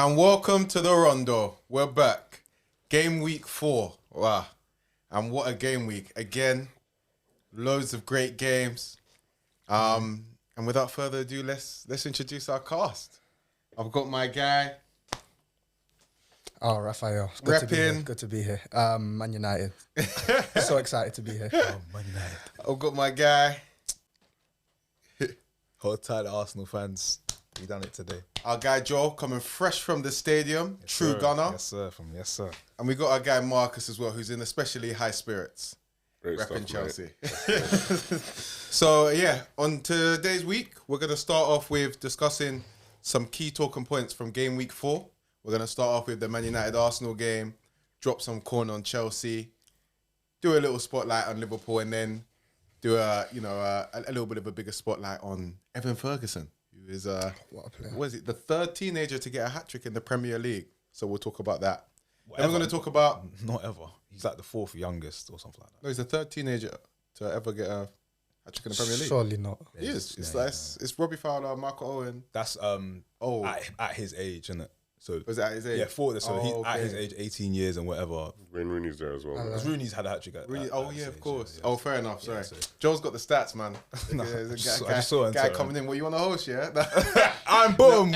And welcome to the Rondo. We're back. Game week 4. Wow. And what a game week. Again, loads of great games. And without further ado, let's introduce our cast. I've got my guy. Oh, Raphael. Good to be here. Man United. So excited to be here. Man United. I've got my guy. Hold tight, Arsenal fans. We done it today. Our guy Joel, coming fresh from the stadium. Yes, True sir. gunner. Yes, sir. And we got our guy Marcus as well, who's in especially high spirits. Great repping stuff, Chelsea. So, yeah, on today's week, we're going to start off with discussing some key talking points from game week 4. We're going to start off with the Man United Arsenal game, drop some corn on Chelsea, do a little spotlight on Liverpool, and then do a little bit of a bigger spotlight on Evan Ferguson, who is What a player. what is it, the third teenager to get a hat trick in the Premier League. So we'll talk about that. Whatever. Then we're going to talk about Not ever. He's like the fourth youngest or something like that. no, he's the third teenager to ever get a hat trick in the Premier League. Surely not. He is. It's Robbie Fowler, Michael Owen. That's Oh. at his age, isn't it? So Was that his age? yeah, he's okay. at his age, 18 years and whatever. Wayne Rooney's there as well. Because Rooney's had a hat trick. Really? Oh yeah, of course. Oh, fair enough. Sorry, so- Joe's got the stats, man. No, There's a I just saw it on guy Twitter. coming in. What you want to host? Yeah. I'm boom.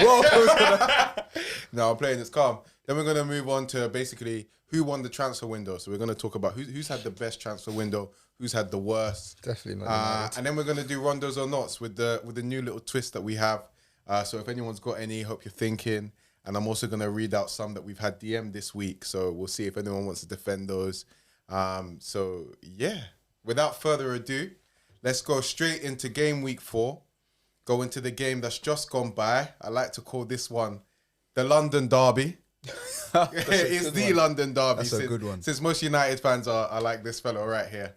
No, I'm playing. It's calm. Then we're gonna move on to basically who won the transfer window. So we're gonna talk about who's had the best transfer window, who's had the worst. Definitely not. United. And then we're gonna do Rondos or nots with the new little twist that we have. So if anyone's got any, hope you're thinking. And I'm also gonna read out some that we've had DM this week. So we'll see if anyone wants to defend those. So yeah, without further ado, let's go straight into game week 4. Go into the game that's just gone by. I like to call this one the London Derby. It's the London Derby. That's a good one. Since most United fans are like this fellow right here.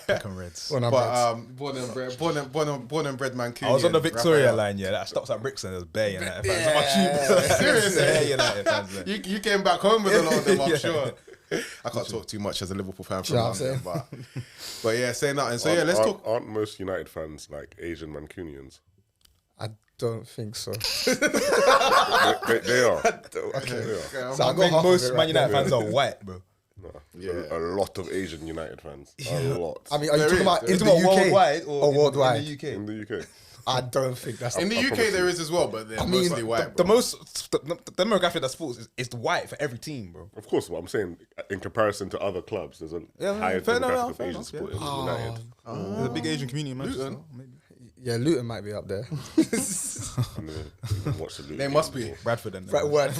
Fucking Reds. When I'm But born and bred Mancunian. I was on the Victoria Raphael. line, yeah. That stops at Brixton. There's bare United fans. Seriously? Bare United fans there. You came back home with a lot of them, I'm Yeah. sure. I can't talk too much as a Liverpool fan from You know what I'm London, but yeah, say nothing. So yeah, let's talk. Aren't most United fans like Asian Mancunians? I don't think so. They are. Okay. They are. So I I got mean, half most of it Man right United there. fans are white, bro. No. Yeah. A lot of Asian United fans. A lot. I mean, are you There talking is. about There in is. the UK worldwide or worldwide? in the UK? in the UK. I don't think that's. In the I UK, promise there you. is as well, but they're I mean, mostly white. The bro. most, the demographic that sports is white for every team, bro. Of course, what I'm saying, in comparison to other clubs, there's a Yeah, higher fair enough, demographic of fair Asian enough, support yeah. in United. There's a big Asian community in Manchester. Luton. Maybe. Yeah, Luton might be up there. And then watch the Luton They game must as be. well. Bradford and Right word.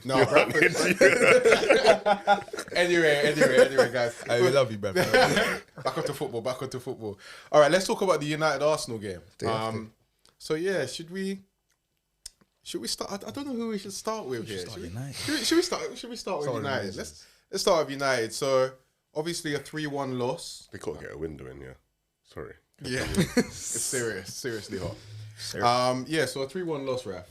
No, Bradford. Anyway, guys. I love you, Bradford. Back onto football. All right, let's talk about the United Arsenal game. So yeah, should we start? I don't know who we should start with here. Should we start with United? Let's start with United. So obviously a 3-1 loss. They can't get a window in, yeah. Sorry. Yeah, it's seriously hot. Yeah, so a 3-1 loss, Raph.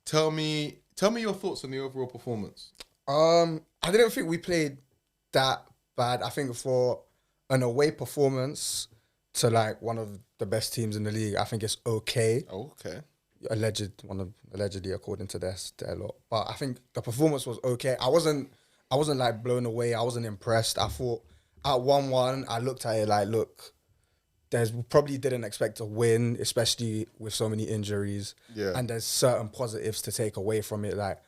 Tell me your thoughts on the overall performance. I didn't think we played that bad. I think for an away performance to like one of the best teams in the league, I think it's okay. Oh, okay. Allegedly according to their lot. But I think the performance was okay. I wasn't like blown away. I wasn't impressed. I thought at 1-1, I looked at it like, look, we probably didn't expect to win, especially with so many injuries. Yeah. And there's certain positives to take away from it. Like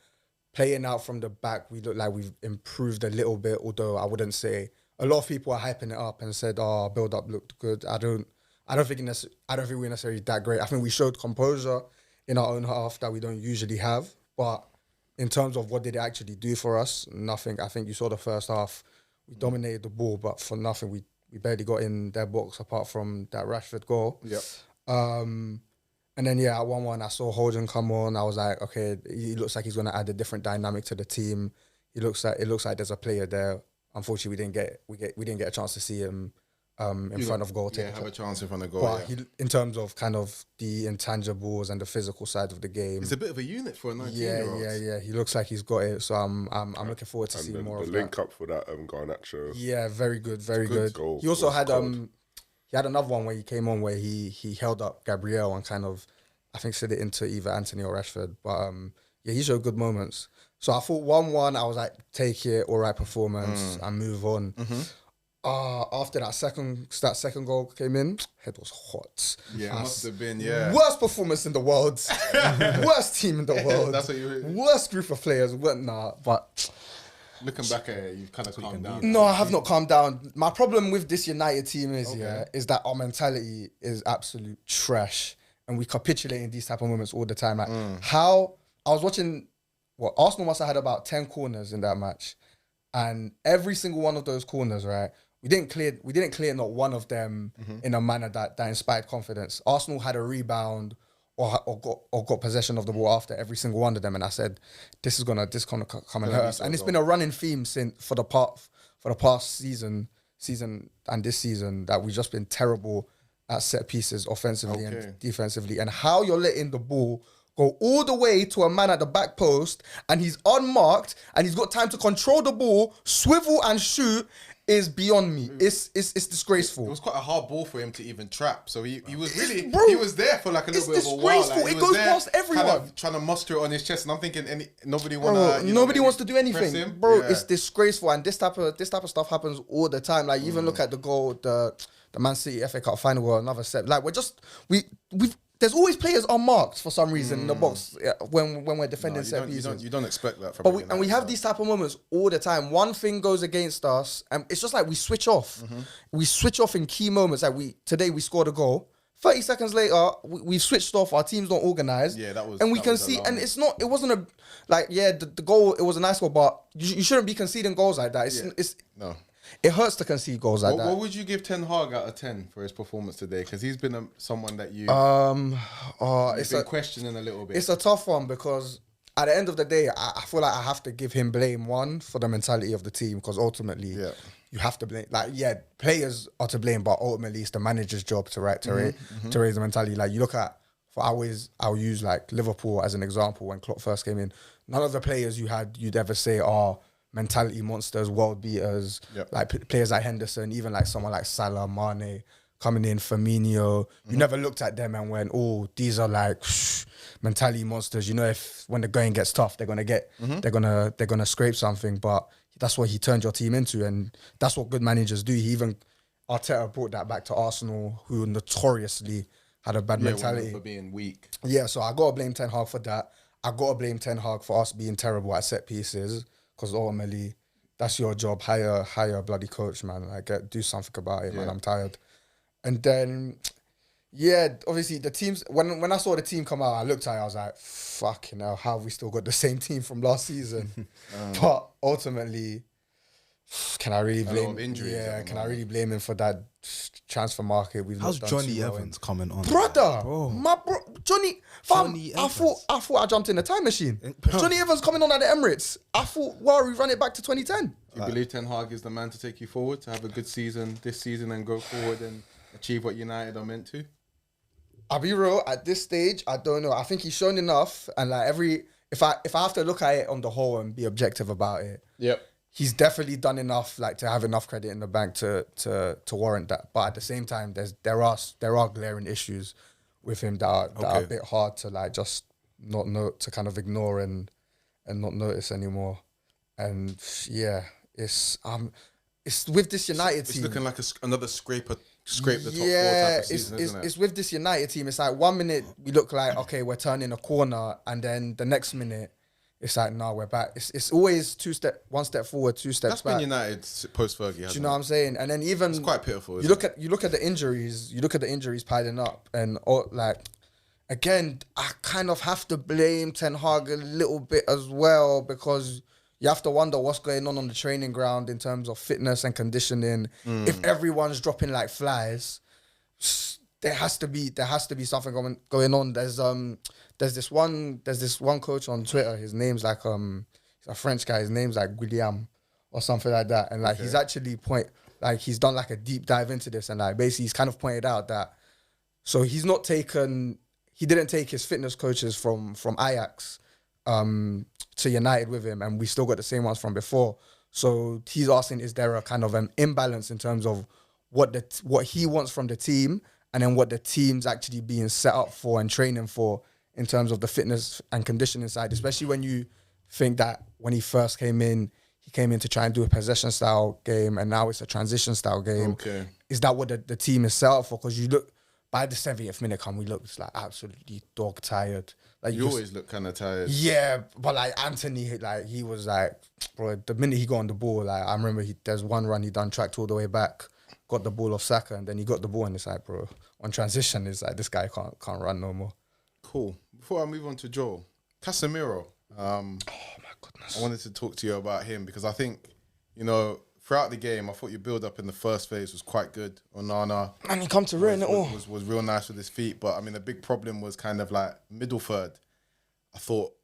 playing out from the back, we look like we've improved a little bit, although I wouldn't say a lot of people are hyping it up and said, oh, build up looked good. I don't think we're necessarily that great. I think we showed composure in our own half that we don't usually have. But in terms of what did it actually do for us, nothing. I think you saw the first half, we dominated the ball, but for nothing, we barely got in their box apart from that Rashford goal. Yep. And then, yeah, at 1-1, I saw Holding come on. I was like, okay, he looks like he's going to add a different dynamic to the team. It looks like there's a player there. Unfortunately, we didn't get a chance to see him in front of goal. Yeah, have a chance in front of goal. But Yeah. in terms of kind of the intangibles and the physical side of the game, He's a bit of a unit for a 19-year-old. yeah, he looks like he's got it. So I'm looking forward to And seeing the more of link that. up for that Garnacho. Yeah, very good, very good. goal. He also Was had cold. he had another one where he came on where he held up Gabriel and kind of I think slid it into either Anthony or Rashford. But yeah, he showed good moments. So I thought 1-1, I was like, take it, all right performance, and move on. After that second goal came in, head was hot. Yeah, it must have been, yeah. Worst performance in the world. Worst team in the world. That's what you... Worst group of players. But Looking back at it, you've kind of calmed down. no, I have not calmed down. My problem with this United team is is that our mentality is absolute trash, and we capitulate in these type of moments all the time. Like how I was watching, Arsenal must have had about 10 corners in that match, and every single one of those corners, right? We didn't clear not one of them in a manner that inspired confidence. Arsenal had a rebound or got possession of the ball after every single one of them, and I said, this is gonna come and hurt us. And it's been a running theme for the past season and this season that we've just been terrible at set pieces offensively and defensively. And how you're letting the ball go all the way to a man at the back post and he's unmarked and he's got time to control the ball, swivel and shoot is beyond me. It's disgraceful. It was quite a hard ball for him to even trap. So he was really, Bro, he was there for like a little bit of a while. disgraceful. Like, It goes past everyone. Kind of trying to muster it on his chest. And I'm thinking, nobody Nobody wants to do press anything, him. bro. Yeah. It's disgraceful, and this type of stuff happens all the time. Like even look at the goal, the Man City FA Cup final goal, another set. Like we've. There's always players unmarked for some reason in the box when we're defending set pieces. You don't expect that from. But we have these type of moments all the time. One thing goes against us, and it's just like we switch off. We switch off in key moments. Like today we scored a goal. 30 seconds later, we've switched off. Our team's not organised. Yeah, that was. And we that can was see, alarming. and it's not. It wasn't a like. Yeah, the goal. It was a nice goal, but you shouldn't be conceding goals like that. It's no. It hurts to concede goals like that. What would you give Ten Hag out of 10 for his performance today? Because he's been someone that you've been questioning a little bit. It's a tough one because at the end of the day, I feel like I have to give him blame for the mentality of the team because ultimately you have to blame. Like, yeah, players are to blame, but ultimately it's the manager's job to raise the mentality. Like you look at, I'll use like Liverpool as an example when Klopp first came in. None of the players you'd ever say are mentality monsters, world beaters, like players like Henderson, even like someone like Salah, Mane, coming in, Firmino. You never looked at them and went, oh, these are like mentality monsters. You know, if when the going gets tough, they're gonna scrape something. But that's what he turned your team into, and that's what good managers do. Arteta brought that back to Arsenal, who notoriously had a bad mentality for being weak. Yeah, so I gotta blame Ten Hag for that. I gotta blame Ten Hag for us being terrible at set pieces. Because ultimately, that's your job. Hire a bloody coach, man. Like, do something about it, man. I'm tired. And then, obviously the teams. When I saw the team come out, I looked at it. I was like, "Fucking hell, how have we still got the same team from last season?" But ultimately, can I really blame? A lot of injuries. Yeah, can I really blame him for that transfer market? How's Johnny Evans coming on? Brother, Johnny. I thought I jumped in a time machine. Johnny Evans coming on at the Emirates. I thought, wow, we run it back to 2010. Do you believe Ten Hag is the man to take you forward, to have a good season this season and go forward and achieve what United are meant to? I'll be real, at this stage, I don't know. I think he's shown enough, and like if I have to look at it on the whole and be objective about it, he's definitely done enough, like to have enough credit in the bank to warrant that. But at the same time, there are glaring issues with him that are a bit hard to like just not know, to kind of ignore and not notice anymore. And yeah, it's with this United team. It's looking like another scrape the top 4 type of season, isn't it? It's with this United team. It's like 1 minute we look like, okay, we're turning a corner, and then the next minute it's like, no, we're back. It's always 1 step forward, 2 steps back. That's been United post Fergie. Do you know what I'm saying? And then even it's quite pitiful. You look at the injuries. You look at the injuries piling up, and like again, I kind of have to blame Ten Hag a little bit as well, because you have to wonder what's going on the training ground in terms of fitness and conditioning. If everyone's dropping like flies, there has to be something going on. There's this one coach on Twitter. His name's like he's a French guy. His name's like William or something like that. And like he's actually he's done like a deep dive into this, and like basically he's kind of pointed out that so he didn't take his fitness coaches from Ajax to United with him, and we still got the same ones from before. So he's asking, is there a kind of an imbalance in terms of what he wants from the team and then what the team's actually being set up for and training for in terms of the fitness and conditioning side, especially when you think that when he first came in, he came in to try and do a possession style game, and now it's a transition style game. Okay. Is that what the team is set up for? Because you look, by the 70th minute come, we looked like absolutely dog tired. Like You always look kind of tired. yeah, but like Anthony, like he was like, bro, the minute he got on the ball, like I remember there's one run he done tracked all the way back, got the ball off Saka, and then he got the ball and it's like, bro, on transition, it's like this guy can't run no more. Cool. Before I move on to Joel, Casemiro. Oh my goodness. I wanted to talk to you about him because I think, you know, throughout the game, I thought your build up in the first phase was quite good. Onana And he come to ruin it all. was real nice with his feet, but I mean the big problem was kind of like middle third. I thought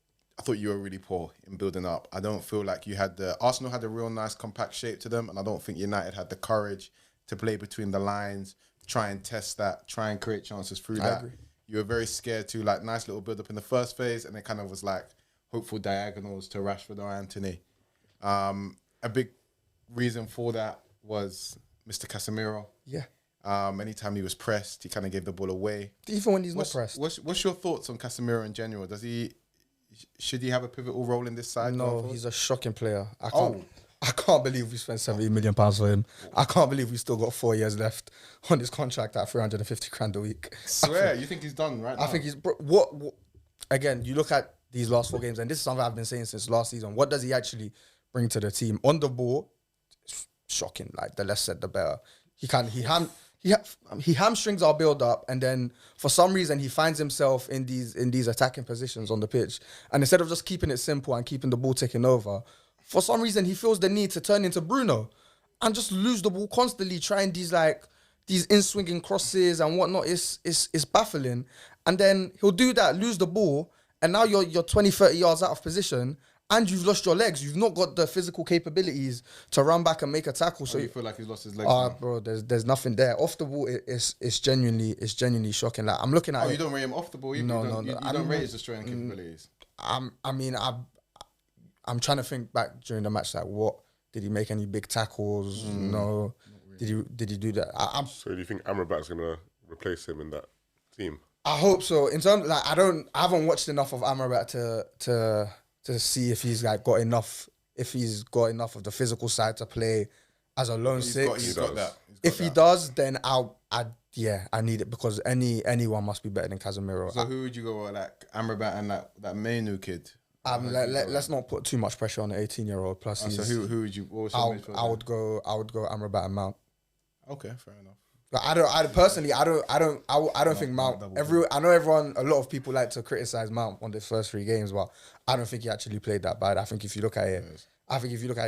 you were really poor in building up. I don't feel like you had Arsenal had a real nice compact shape to them, and I don't think United had the courage to play between the lines, try and test that, try and create chances through that. agree. You were very scared to like nice little build up in the first phase, and it kind of was like hopeful diagonals to Rashford or Anthony. A big reason for that was Mr. Casemiro. Yeah. Anytime he was pressed, he kind of gave the ball away. Even when he's not pressed. What's your thoughts on Casemiro in general? Should he have a pivotal role in this side? going No, forward? he's a shocking player. I can't believe we spent £70 million for him. I can't believe we still got 4 years left on his contract at 350 grand a week. Swear, you think he's done right now? I think he's what again, you look at these last 4 games, and this is something I've been saying since last season. What does he actually bring to the team? On the ball, it's shocking. Like the less said, the better. He hamstrings our build up, and then for some reason he finds himself in these attacking positions on the pitch. And instead of just keeping it simple and keeping the ball ticking over, for some reason he feels the need to turn into Bruno and just lose the ball constantly, trying these in-swinging crosses and whatnot. It's baffling. And then he'll do that, lose the ball, and now you're 20, 30 yards out of position, and you've lost your legs. You've not got the physical capabilities to run back and make a tackle. So you feel like he's lost his legs now? bro, there's nothing there. Off the ball, it's genuinely shocking. Like I'm looking at Oh, it. you don't rate him off the ball? You No. You don't rate his destroying capabilities? I'm trying to think back during the match. Like, what did he make any big tackles? No. Really. Did he do that? So do you think Amrabat's going to replace him in that team? I hope so. In terms, like, I haven't watched enough of Amrabat to see if he's like got enough of the physical side to play as a lone six. He's got that. If he does, then I need it, because anyone must be better than Casemiro. So who would you go with, like Amrabat and that Mainu kid? Let's not put too much pressure on an 18-year-old. Plus, So who would you? What was your midfield I would go Amrabat and Mount. Okay, fair enough. Like, I don't think Mount. I know a lot of people like to criticize Mount on the first 3 games, but I don't think he actually played that bad. I think if you look at it,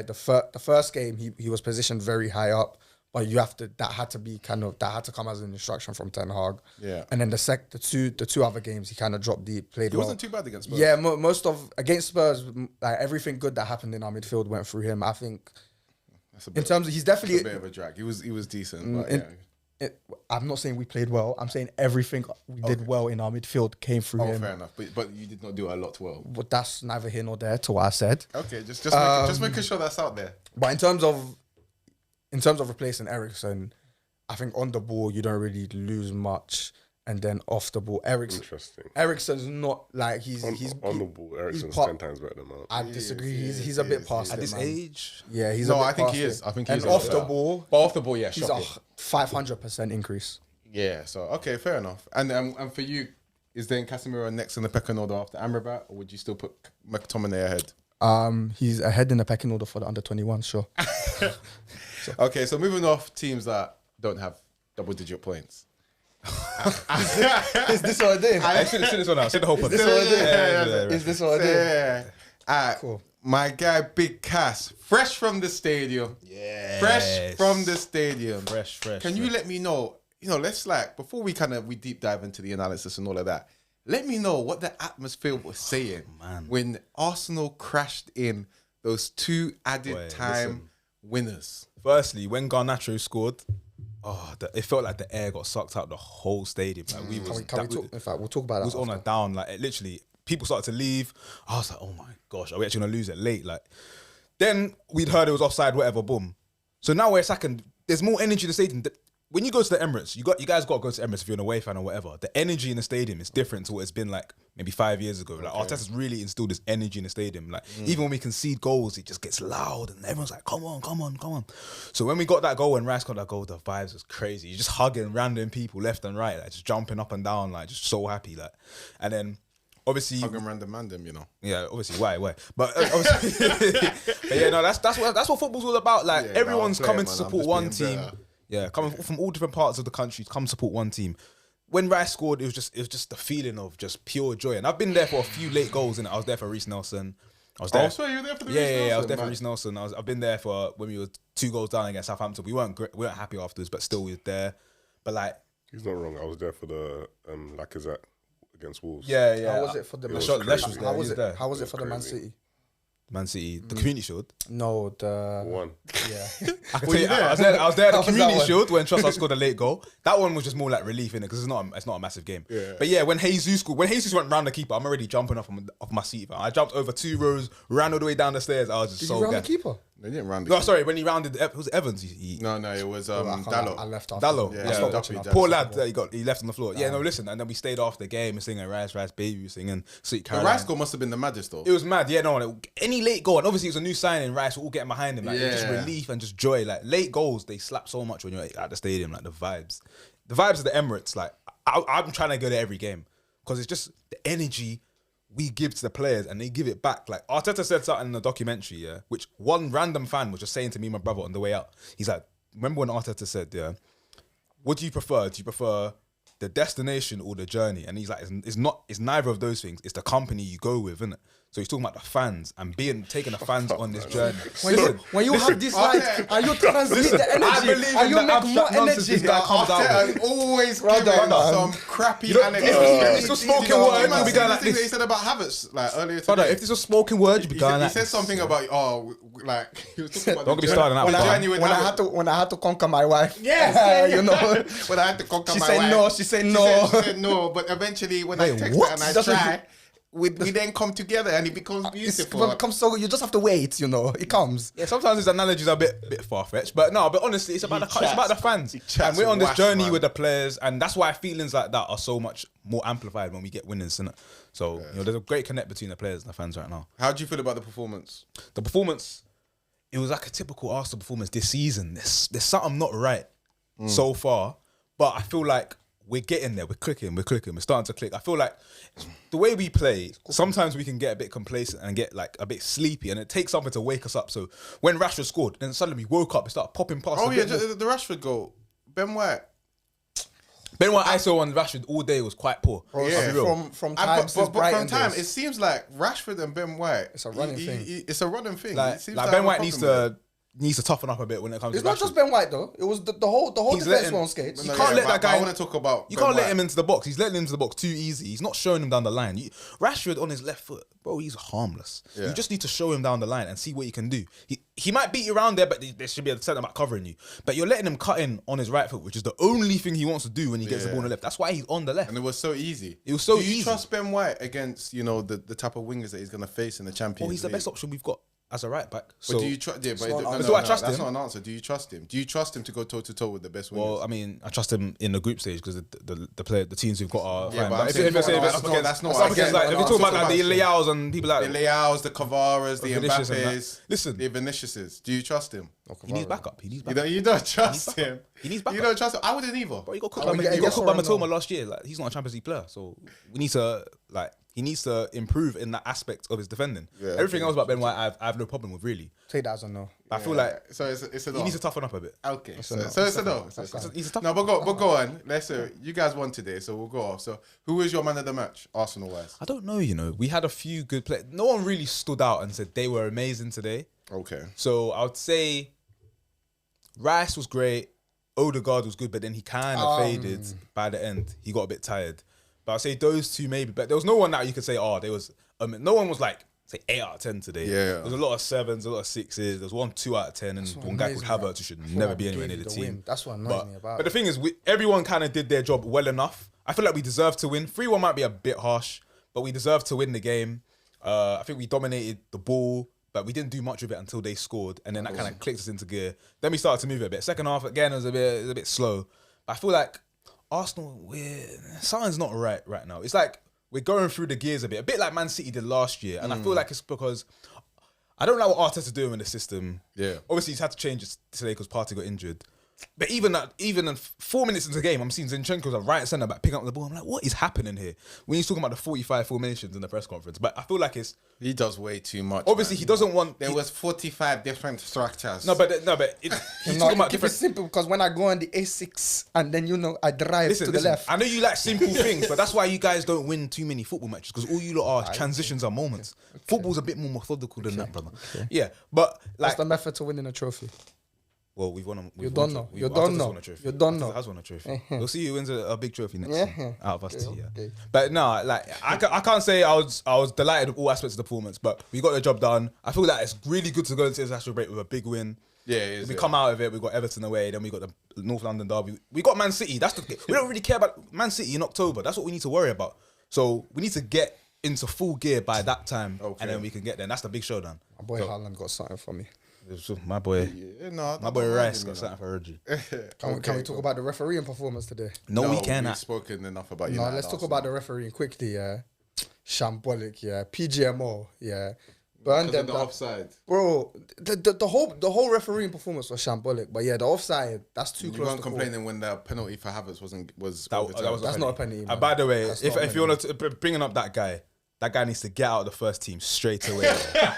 the first game, he was positioned very high up, but that had to come as an instruction from Ten Hag. Yeah. And then the two other games, he kind of dropped deep, played well. He wasn't too bad against Spurs. Yeah, most of against Spurs, like everything good that happened in our midfield went through him. I think in terms of he's definitely a bit of a drag. He was decent. But yeah. I'm not saying we played well. I'm saying everything we did well in our midfield came through him. Fair enough. But you did not do a lot well. But that's neither here nor there to what I said. Okay, just making sure that's out there. But in terms of replacing Eriksen, I think on the ball you don't really lose much, and then off the ball, Eriksen's not like he's on the ball. Eriksen's 10 times better than Mount. I disagree. He's a bit past At it, this man. age. Yeah, he's. No, a bit I think past he it. is. I think and he's off the ball. But off the ball, yeah, he's shocking. a 500% increase. Yeah. So okay, fair enough. And for you, is then Casemiro next in the pecking order after Amrabat, or would you still put McTominay ahead? He's ahead in the pecking order for the under 21. Sure. Okay, so moving off teams that don't have double-digit points. Is this what I did? I should have seen this one out. See the whole podcast. Is this what I did? Yeah. Cool. My guy, Big Cass, fresh from the stadium. Yeah. Fresh from the stadium. Fresh. Can you let me know, let's before we deep dive into the analysis and all of that, let me know what the atmosphere was saying when Arsenal crashed in those 2 added time winners. Firstly, when Garnacho scored, it felt like the air got sucked out the whole stadium. Like In fact, we'll talk about that. It was on a down. Like it literally, people started to leave. I was like, oh my gosh, are we actually gonna lose it late? Like, then we'd heard it was offside, whatever. Boom. So now we're second. There's more energy in the stadium. when you go to the Emirates, you guys got to go to Emirates if you're an away fan or whatever. The energy in the stadium is different to what it's been like maybe 5 years ago. Like Arteta's really instilled this energy in the stadium. Like even when we concede goals, it just gets loud and everyone's like, come on. So when we got that goal and Rice got that goal, the vibes was crazy. You're just hugging random people left and right, like just jumping up and down, like just so happy. Like, and then obviously Hugging random, you know. yeah, obviously why? But obviously, but yeah, no, that's what football's all about. Like Yeah, everyone's no, I'm coming playing, to man. I'm support just one being team. better. Yeah, coming from all different parts of the country to come support one team. When Rice scored, it was just the feeling of just pure joy. And I've been there for a few late goals, and I was there for Reece Nelson. I was there. Oh, so you were there for the Yeah, Reece I was Nelson, there for man. Reece Nelson. I've been there for when we were 2 goals down against Southampton. We weren't happy afterwards, but still we were there. But like, He's not wrong. I was there for the Lacazette against Wolves. yeah. How was it for the was Man crazy. Lesh was there. How he was was it? there. How was it for the Man crazy. City? Man City, the Community Shield. No, the One. yeah. I can tell you, I was there at the How was that Community one? Shield when Trossard scored a late goal. That one was just more like relief in it because it's not a massive game. Yeah. But yeah, when Jesus went round the keeper, I'm already jumping off my seat. I jumped over 2 rows, ran all the way down the stairs. I was just Did so you round the gassed. keeper? They didn't round it. No, sorry, when he rounded, it was Evans. No, it was I Dallo. left after. Dallo, Yeah, yeah, stopped watching after. that. Poor lad, he left on the floor. Yeah, no, listen, and then we stayed after the game and singing Rice, Baby, we were singing Sweet The Caroline. Rice goal must have been the maddest though. It was mad, yeah, no, any late goal, and obviously it was a new signing, Rice, we're all getting behind him, like, it was just Yeah. relief and just joy, like, late goals, they slap so much when you're at the stadium, like, the vibes of the Emirates, like, I'm trying to go there every game, because it's just the energy we give to the players, and they give it back, like, Arteta said something in the documentary, yeah, which one random fan was just saying to me and my brother on the way out, he's like, remember when Arteta said, yeah, what do you prefer? Do you prefer the destination or the journey? And he's like, it's neither of those things. It's the company you go with, isn't it? So he's talking about the fans and taking the fans on this journey. When you have this light and you transmit the energy and you make more energy. This guy comes out with. Arteta always Brother, giving man. some crappy You know, anecdotes. it's just smoking word, Man, you'll be see going the like thing that this. he said about Havertz like earlier Brother, today. if this was spoken word, you'd be He going said, he like said this. something about like he was talking about Don't get me started on that the one. journey with Havertz. When I had to conquer my wife. Yes, you know. When I had to conquer She my said wife. no, she said no. She said no, but eventually when I Wait, text what? her and I Doesn't try, we then come together and it becomes It's beautiful. become so you just have to wait, you know. It comes. Yeah, sometimes his analogies are a bit far fetched, but no. But honestly, it's about the fans, chats and we're on this wash, journey man. with the players, and that's why feelings like that are so much more amplified when we get winners, innit? So you know, there's a great connect between the players and the fans right now. How do you feel about the performance? The performance, it was like a typical Arsenal performance this season. There's something not right so far, but I feel like we're getting there. We're clicking. We're starting to click. I feel like the way we play, sometimes we can get a bit complacent and get like a bit sleepy, and it takes something to wake us up. So when Rashford scored, then suddenly we woke up and started popping past. Oh a yeah, bit more. the Rashford goal. Ben White. Ben White ISO on Rashford all day was quite poor. Bro, I'll be real. from And time but since from Brighton time, days. it seems like Rashford and Ben White. It's a running thing. It's a running thing. It like seems like to Ben have a White needs problem to toughen up a bit when it comes It's to not Rashford. just Ben White though. It was the whole He's defense letting- were on skates. with You it. can't let that guy- I want to talk about. You Ben can't let White. him into the box. He's letting him into the box too easy. He's not showing him down the line. Rashford on his left foot, bro, he's harmless. Yeah. You just need to show him down the line and see what he can do. He might beat you around there, but there should be a centre back covering you. But you're letting him cut in on his right foot, which is the only thing he wants to do when he gets the Yeah. ball on the left. That's why he's on the left. And it was so easy. It was so Do you easy. trust Ben White against the type of wingers that he's going to face in the Champions Well, he's the League? best option we've got as a right back. But So, do you trust? Yeah, but not an no, answer. Do I trust that's him? not an answer. Do you trust him? Do you trust him to go toe to toe with the best wingers? well, I mean, I trust him in the group stage because the teams we've got are Yeah, fine. but But I'm if saying it's that's not what I up against get. like if No, you talk I'm about like the talking Leaos and people like the Leaos, the Cavaras, the Vinicius and that. Mbappes. Listen. the Viniciuses. Do you trust him? he needs backup. He needs You backup. don't trust him. He needs You backup. don't trust him. I wouldn't either. Bro, he got cooked Oh, by, yeah, he got yes cooked by or no? Matoma last year. Like, he's not a Champions League player, so we need to like he needs to improve in that aspect of his defending. Yeah, Everything okay. else about Ben White, I have no problem with really. Take that as a no. But I feel like so. It's a he no. needs to toughen up a bit. Okay, so no. it's a no. He's a tough. No, but go on. Let's you guys won today, so we'll go off. So who was your man of the match, Arsenal wise? I don't know. You know, we had a few good players. No one really stood out and said they were amazing today. Okay. So I would say Rice was great. Odegaard was good, but then he kind of faded by the end. He got a bit tired. But I'd say those two maybe. But there was no one that you could say, there was. No one was like, say, 8 out of 10 today. Yeah. There was a lot of 7s, a lot of 6s. There was 1, 2 out of 10, and one guy called Havertz who should never be anywhere near the team. That's what annoys me about But the thing is, everyone kind of did their job well enough. I feel like we deserved to win. 3-1 might be a bit harsh, but we deserved to win the game. I think we dominated the ball. but we didn't do much with it until they scored, and then that kind of clicked us into gear. Then we started to move it a bit. Second half again was a bit slow. But I feel like Arsenal, something's not right now. It's like we're going through the gears a bit like Man City did last year, and I feel like it's because I don't know what Arteta's doing in the system. Yeah, obviously he's had to change it today because Partey got injured. But even in 4 minutes into the game, I'm seeing Zinchenko's a right centre back picking up the ball. I'm like, what is happening here? When he's talking about the 45 formations in the press conference, but I feel like he does way too much. Obviously, he doesn't want. There was 45 different structures. He's talking about keep it different. simple because when I go on the A6 and then I drive to the left. I know you like simple things, but that's why you guys don't win too many football matches because all you lot are transitions are moments. Okay. Football's a bit more methodical than that, brother. Okay. Yeah, but like, what's the method to winning a trophy? Well, we've won. You don't know. You don't know. You don't know. Has won a trophy. We'll see who wins a big trophy next year out of us two. Yeah. Okay. But no, like I can't say I was delighted with all aspects of the performance, but we got the job done. I feel like it's really good to go into the international break with a big win. Yeah, we come out of it. We got Everton away. Then we got the North London derby. We got Man City. We don't really care about Man City in October. That's what we need to worry about. So we need to get into full gear by that time, and then we can get there. And that's the big showdown. My boy Haaland got something for me. My boy Rice got something for Reggie. Can we talk about the refereeing performance today? No, we cannot. We've spoken enough about you. No, let's talk about the refereeing quickly. Yeah, shambolic. Yeah, PGMO. Yeah, burn them. The offside, bro. The whole refereeing performance was shambolic. But yeah, the offside. That's too close. You weren't complaining when the penalty for Havertz was that's not a penalty. By the way, if you want to bringing up that guy. That guy needs to get out of the first team straight away.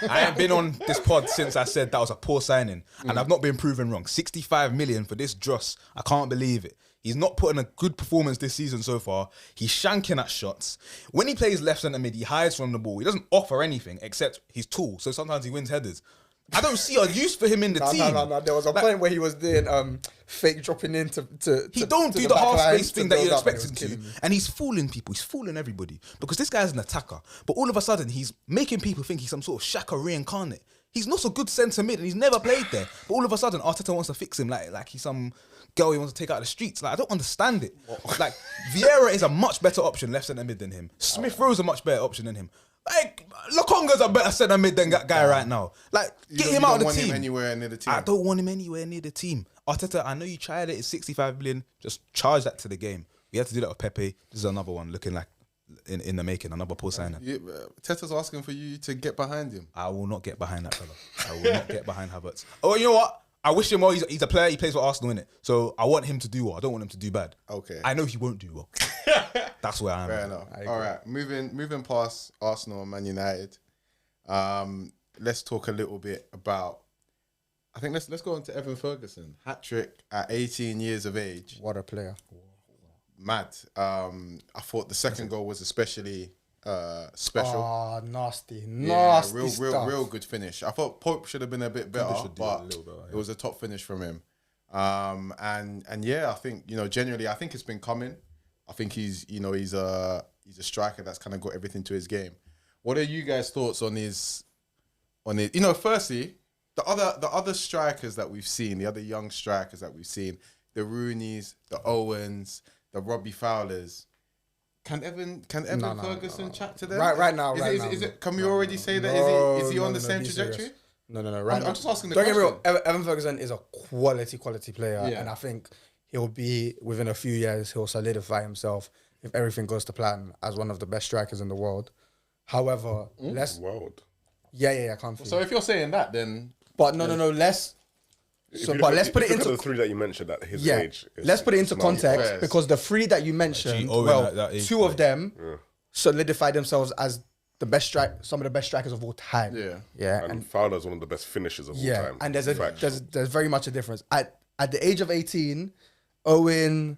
I ain't been on this pod since I said that was a poor signing. And I've not been proven wrong. 65 million for this dross. I can't believe it. He's not putting a good performance this season so far. He's shanking at shots. When he plays left centre mid, he hides from the ball. He doesn't offer anything except he's tall. So sometimes he wins headers. I don't see a use for him in the team. No. There was a point where he was doing fake dropping in to he don't do the half space thing that you expect him to. And he's fooling people. He's fooling everybody. Because this guy's an attacker. But all of a sudden, he's making people think he's some sort of Shaka reincarnate. He's not a good centre mid and he's never played there. But all of a sudden, Arteta wants to fix him like he's some girl he wants to take out of the streets. Like, I don't understand it. Like, Vieira is a much better option left centre mid than him. Smith Rowe's a much better option than him. Like, Lokonga's a better centre mid than that guy right now. Like, get him out of the team. Him anywhere near the team. I don't want him anywhere near the team. Arteta, I know you tried it. It's 65 million. Just charge that to the game. We had to do that with Pepe. This is another one looking like in the making. Another poor signing. Teta's asking for you to get behind him. I will not get behind that fella. I will not get behind Havertz. Oh, you know what? I wish him well. He's a player. He plays for Arsenal, innit? So I want him to do well. I don't want him to do bad. Okay. I know he won't do well. That's where I am. Fair enough. All right. Moving past Arsenal and Man United. Let's talk a little bit about. I think let's go on to Evan Ferguson. Hat trick at 18 years of age. What a player. Mad. I thought the second goal was especially special. Oh, nasty stuff. Real good finish. I thought Pope should have been a bit better, but it was a top finish from him. And yeah, I think generally, I think it's been coming. I think he's a striker that's kind of got everything to his game. What are you guys' thoughts on his? Firstly, the other strikers that we've seen, the other young strikers that we've seen, the Rooneys, the Owens, the Robbie Fowlers. Can Evan Ferguson chat to them? Right now. Can we already say that? Is he on the same trajectory? No. I'm just asking the question. Don't get me wrong. Evan Ferguson is a quality player, and I think he'll be within a few years. He'll solidify himself if everything goes to plan as one of the best strikers in the world. However, let's comfy. So if you're saying that, then let's. Let's put it into the three that you mentioned at his age. Let's put it into context because the three that you mentioned, two of them solidified themselves as some of the best strikers of all time. Yeah. And Fowler's one of the best finishers of all time. And there's very much a difference. At the age of 18, Owen,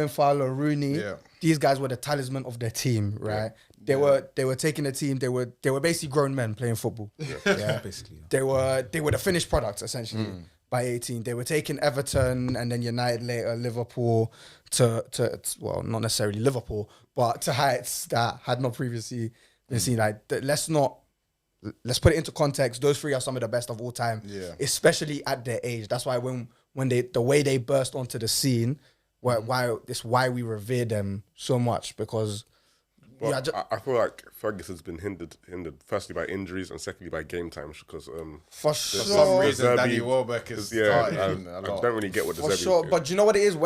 Fowler, Rooney, these guys were the talisman of their team, right? They were taking the team. They were basically grown men playing football. Yeah, basically. They were the finished products essentially. By 18, they were taking Everton and then United later, Liverpool to not necessarily Liverpool, but to heights that had not previously been seen. Like, let's put it into context. Those three are some of the best of all time, especially at their age. That's why when the way they burst onto the scene, why we revere them so much, because But I feel like Ferguson's been hindered firstly by injuries and secondly by game times because For For some reason, Zerbi Danny Welbeck is I starting a don't lot. really get what the For Zerbi sure, is. but do you know what it is?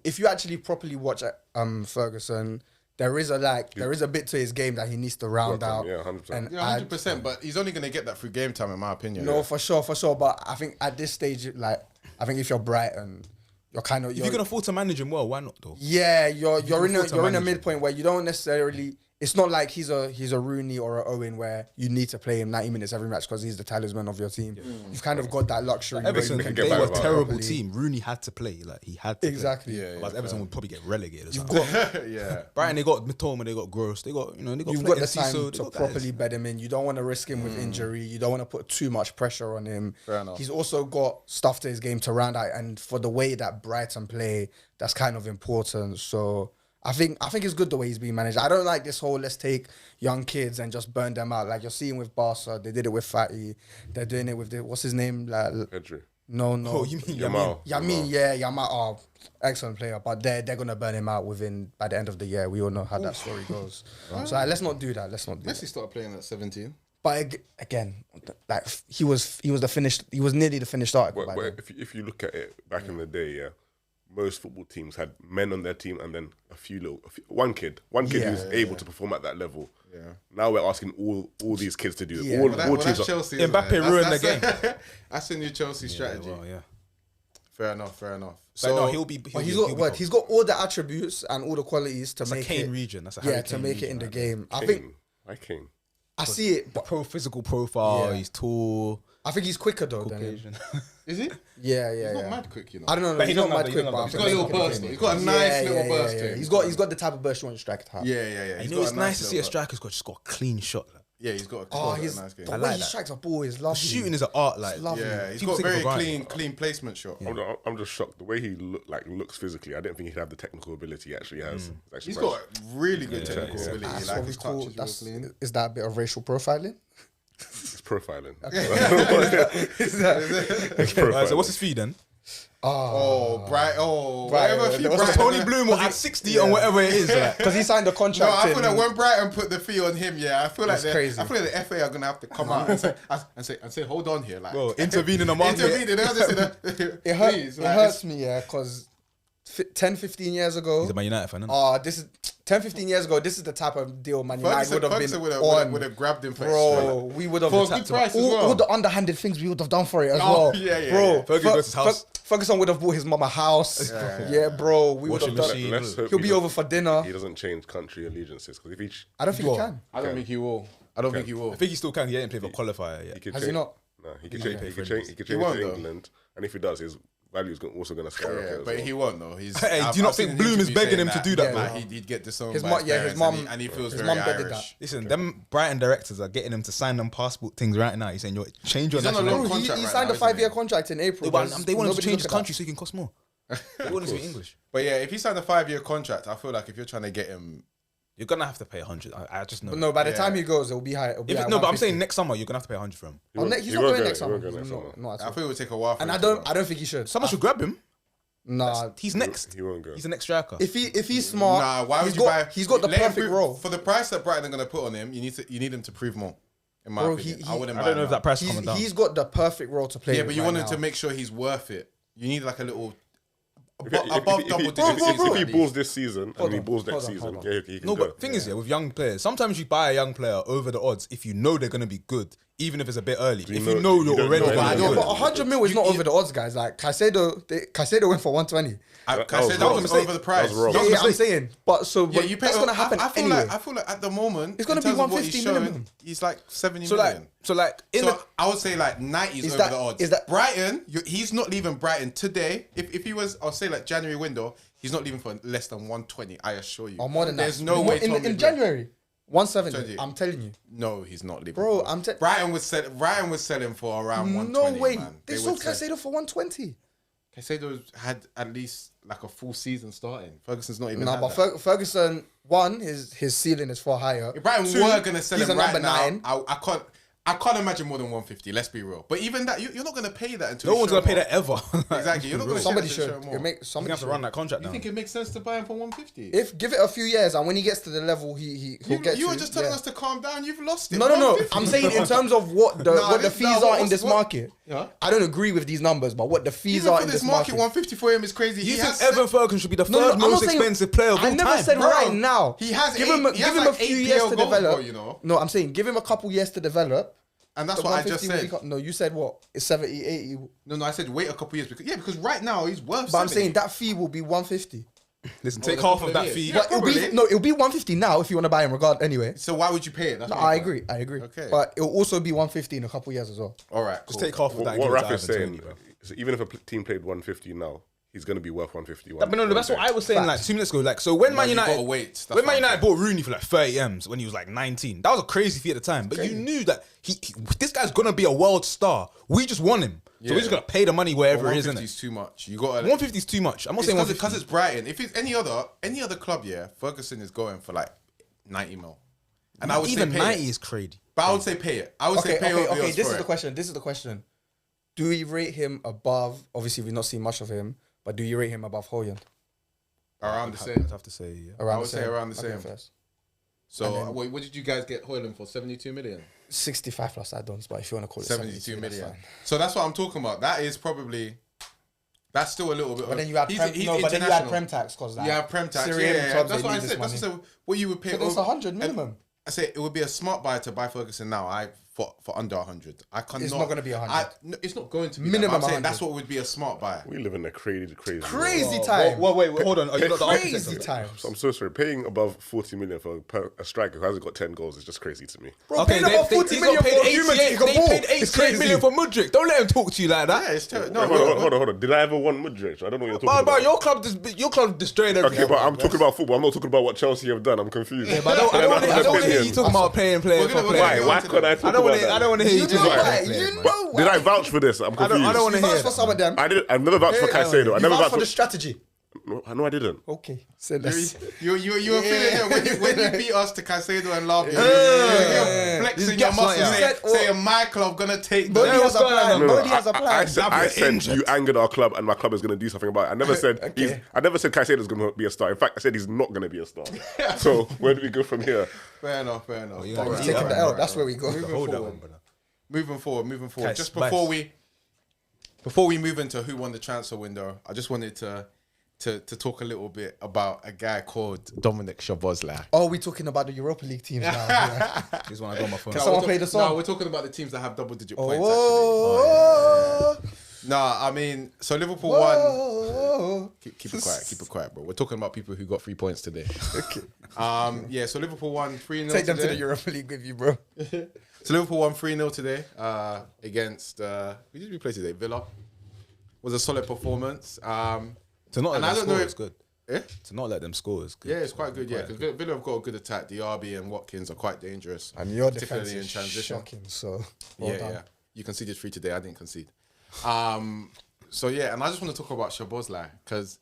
If you actually properly watch Ferguson, there is a bit to his game that he needs to round Work on, out. yeah, 100%. and Yeah, add. 100%. But he's only going to get that through game time, in my opinion. No, for sure. But I think at this stage, like, I think if you're Brighton, you're kind of If you can afford to manage him well, why not though? yeah, you're in afford to a manage him. midpoint where you don't necessarily. It's not like he's a Rooney or a Owen where you need to play him 90 minutes every match because he's the talisman of your team. You've kind of got that luxury. where Everton, you can get they play were back a about terrible properly. team. Rooney had to play. Like, he had to Exactly. play. Yeah, Otherwise Everton would probably get relegated or You've something. got yeah. Brighton, they got Mitoma, they got Gross, they got, they got You've got the Enciso, time they to got properly guys. bed him in. You don't want to risk him with injury. You don't want to put too much pressure on him. Fair enough. He's also got stuff to his game to round out, and for the way that Brighton play, that's kind of important. So I think it's good the way he's being managed. I don't like this whole let's take young kids and just burn them out. Like you're seeing with Barca, they did it with Fatty. They're doing it with what's his name? Like Pedri. no. Oh, you mean Yamal. Yamin, oh, excellent player, but they're gonna burn him out by the end of the year. We all know how that story goes. So let's not do that. Messi started playing at 17. But again, like he was nearly the finished article. But, by then. if you look at it back in the day, yeah, most football teams had men on their team and then one kid who's able to perform at that level. Yeah. Now we're asking all these kids to do it. Yeah. All, Well, all that's teams are, Chelsea. Mbappe isn't it? ruined the That's- That's a new Chelsea strategy. Well, yeah. Fair enough. But So no, he'll be. But he's got all the attributes and all the qualities to It's a make Kane it. region. That's a Harry Yeah, to Kane make it region in the right game. I Kane. think Why Kane? I see it, there. but Physical profile. Yeah. He's tall. I think he's quicker though than him. Caucasian. is he? Yeah. He's not mad quick, you know. I don't know. But he's he not doesn't mad have quick, the- but I he He's think got a little he's burst. quicker. He's got a nice little burst to him. He's got the type of burst you want to strike at half. Yeah. You know, it's nice to see a striker's got just got a clean shot. Like. Yeah, he's got Oh, a his nice game. the I way like he that. strikes a ball is lovely. Shooting is an art. Like, lovely. Yeah, he's People got a take it very for granted. clean placement shot. I'm just shocked the way he looks physically. I didn't think he'd have the technical ability he actually has. It's actually He's quite- got really good technical yeah. ability. That's Like what we his call. touch is real clean. Is that a bit of racial profiling? it's profiling. Is that? It's Alright, so profiling. what's his fee then? Oh, Bright. Oh, Brighton. whatever fee There was a Brighton- Tony Bloom at 60 or whatever it is. Like. Because he signed a No, contract. I feel in- like when Brighton put the fee on him, I feel like It's crazy. I feel like the FA are gonna have to come out and say, hold on here, like Bro, intervene in the market. intervene. They're just gonna, It hurts me, yeah, because 10, 15 years ago, He's a Man United fan, isn't he? this is 10, 15 years ago, this is the type of deal Man United would have been Ferguson on. would have grabbed him for Bro, we would have For a good price as well. all the underhanded things we would have done for it as Oh, well. yeah, bro. yeah. Fergie goes to his house. Ferguson would have bought his mum a house. Yeah, bro, we would Washing have done. machine. Let's hope He'll he be doesn't- over for dinner. He doesn't change country allegiances because if he I don't think he can. I don't think he will. I don't think he will. I think he still can. He ain't played for qualifier yet. he could Has change, he not? No, he could He change. might He play could friendlies. change. He could He change won't, to though. England, and if he does, his value is also going to skyrocket. Yeah, as but well. he won't though. He's. Hey, do you not think seen Bloom is interviews begging saying him to do that, Yeah, bro? Like, he'd get disowned His by mum- his yeah, his parents, mum- and he feels his very mum bedded Irish. that. Listen, them Brighton directors are getting him to sign them passport things right now. He's saying, "Yo, change your He's on a nationality." long Bro, he contract right signed now, a isn't 5-year he? contract in April. They want him to Nobody change look his at country that. so he can cost more. They want him to speak English. But yeah, if he signed a 5-year contract, I feel like if you're trying to get him, You're gonna have to pay 100. I just know. But no, by the Yeah. time he goes, it'll be high. It'll be If, high no, but I'm 150. saying next summer you're gonna have to pay 100 for him. Oh, he's He not won't going go- next he summer. won't go next He's summer. not at I all. feel it would take a while. For And him I to go. don't think he should. Someone should grab him. Nah, He's next. He won't go. He's the next striker. if he's smart, Nah, why would he's you got, buy? He's got the let him perfect prove- role. for the price that Brighton are going to put on him. You need him to prove more. In my Bro, opinion, he- I wouldn't. I buy don't know him if now. that price is coming down. He's got the perfect role to play. Yeah, with but you right want him now. to make sure he's worth it. You need like a little If above double digits. if he balls this season and he on, balls next hold on, season, hold on. yeah, he can No, go. but thing is, with young players, sometimes you buy a young player over the odds if you know they're gonna be good, even if it's a bit early. If you know you you're don't already know gonna be anything. good. But 100 mil is not over the odds, guys. Like Caicedo went for 120. Can I say that was over the price? That was wrong. Yeah, That's I'm saying. But Yeah, you pay, that's gonna happen I feel anyway. like at the moment It's gonna in be terms of what 150 he's showing, minimum. He's like 70 So million. like in So the I would say like 90 is Is over that- the odds. is that- Brighton? He's not leaving Brighton today. If he was, I'll say like January window, he's not leaving for less than 120. I assure you. Or more than that. There's no way. in Tommy January. 170. 170. I'm telling you. No, he's not leaving. Bro, for- Brighton was selling for around 120. No way. Man. They would sold sell- Caicedo for 120. Caicedo had at least like a full season starting. Ferguson's not even. No, had but that. Ferguson, one, his ceiling is far higher. If Brighton Two, were gonna sell he's him a right number now, 9. I can't. I can't imagine more than 150. Let's be real. But even that, you're not going to pay that until No one's gonna pay that ever. Exactly. You're not going to Somebody show should. more. It make You somebody have to should. run that contract You down. think it makes sense to buy him for 150? If give it a few years and when he gets to the level he'll get to. You were just telling yeah. us to calm down. You've lost it. No. 150. I'm saying in terms of what the fees are in this market. Yeah. I don't agree with these numbers, but what the fees Even are for in this this market, market. 150 for him is crazy. You He think has Evan Ferguson should be the third I'm not most saying- expensive player of all I never time? said Bro, right now. he has give eight- him he has give him like a few 8 years PL to goals, develop. bro, you know? No, I'm saying give him a couple years to develop. And that's The what I just 150 said. No, you said what? It's 70, 80. No, I said wait a couple years because right now he's worth. But I'm 70. saying that fee will be 150. Listen, take that's half what of it that is. fee. Yeah. But it'll be 150 now if you want to buy him regard anyway. So why would you pay it? That's No, my I point. agree. Okay. But it'll also be 150 in a couple years as well. All right. Just cool. take half of that. What and give it Raph to is Ivan saying, Toney, bro. is even if a team played 150 now, he's going to be worth 150. But no, that's what I was saying like 2 minutes ago. Like, so when No, Man you United, gotta wait. That's when Man what I'm United bought Rooney for like 30 M's when he was like 19, that was a crazy fee at the time. But you knew that this guy's gonna be a world star. We just want him, so we're just gonna pay the money wherever it is. 150 is too much. You got 150 is too much. I'm not saying because 150. it's Brighton. If it's any other club, yeah, Ferguson is going for like 90 mil, and I would even say pay 90 it. is crazy. But I would say pay it. I would say pay what Okay. This is for the it. question. This is the question. Do we rate him above? Obviously, we've not seen much of him, but do you rate him above Holland? Around the same. I'd have to say, yeah. Around I would the say same? around the Okay, same. first. So what did you guys get Hoyland for? 72 million. 65 plus add-ons, but if you want to call it 72 that's million. fine. So that's what I'm talking about. That is probably. That's still a little bit. But then you had he's but then you had international. Prem tax because You have prem tax. Syrian Yeah. clubs, That's they what I need this said. That's what I money. said. What you would pay. So that's 100 minimum. I say it would be a smart buy to buy Ferguson now. For under 100. I cannot. It's not gonna be 100. No, it's not going to be Minimum that, but I'm saying 100. that's what would be a smart buy. We live in a crazy Crazy time. Wait, hold on. Are you not the architect Crazy of it? times. I'm so sorry. Paying above 40 million for a striker who hasn't got 10 goals is just crazy to me. Bro, paying about 40 he's million got for a paid human to 88. kick a They ball. paid It's 88 million crazy. for Mudryk. Don't let him talk to you like that. Yeah, it's terrible. Wait, hold on. Did I ever want Mudryk? I don't know what you're talking Bro, about. your club destroyed everything. Okay, but I'm talking about football. I'm not talking about what Chelsea have done. I'm confused. Yeah, but I don't want to hear you talking about playing We're for gonna- players. Why? Why can't I talk I don't want about to. that? I don't want to hear you You talking know about why? players, You man. know why? Did I vouch for this? I'm confused. I don't want to You hear vouched for that. some of them. I did. I've never vouched for Caicedo. I You never vouched vouched for the for. strategy. No, I didn't. Okay. So that's... You were feeling it when you beat us to Caicedo and Love. You're flexing These your gaps muscles, like that. saying my club gonna take Nobody the. has a plan. No, Nobody has a I plan. said you angered our club and my club is going to do something about it. I never said Okay. I never said Caicedo's going to be a star. In fact, I said he's not going to be a star. So where do we go from here? Fair enough. you All got right. to Taking the L. That's where we go. Hold that one, brother. Moving forward. Okay, Just spice. before we move into who won the transfer window, I just wanted to talk a little bit about a guy called Dominic Szoboszlai. Oh, we're talking about the Europa League teams now. Yeah. This is when I got on my phone. Can someone play the song? No, we're talking about the teams that have double-digit points. Oh, Actually. No, I mean, so Liverpool won. oh, Keep it quiet, bro. We're talking about people who got 3 points today. Yeah. So Liverpool won 3-0. Take them to today. the Europa League with you, bro. So Liverpool won 3-0 today against who did we play today? Villa. Was a solid performance. To not let And I them don't know score if- is good. Eh? To not let them score is good. Yeah, it's quite good. Yeah, because Villa have got a good attack. Diaby and Watkins are quite dangerous, And your particularly defense in is transition. shocking. So well done. Yeah. You conceded 3 today. I didn't concede. So yeah, and I just want to talk about Szoboszlai because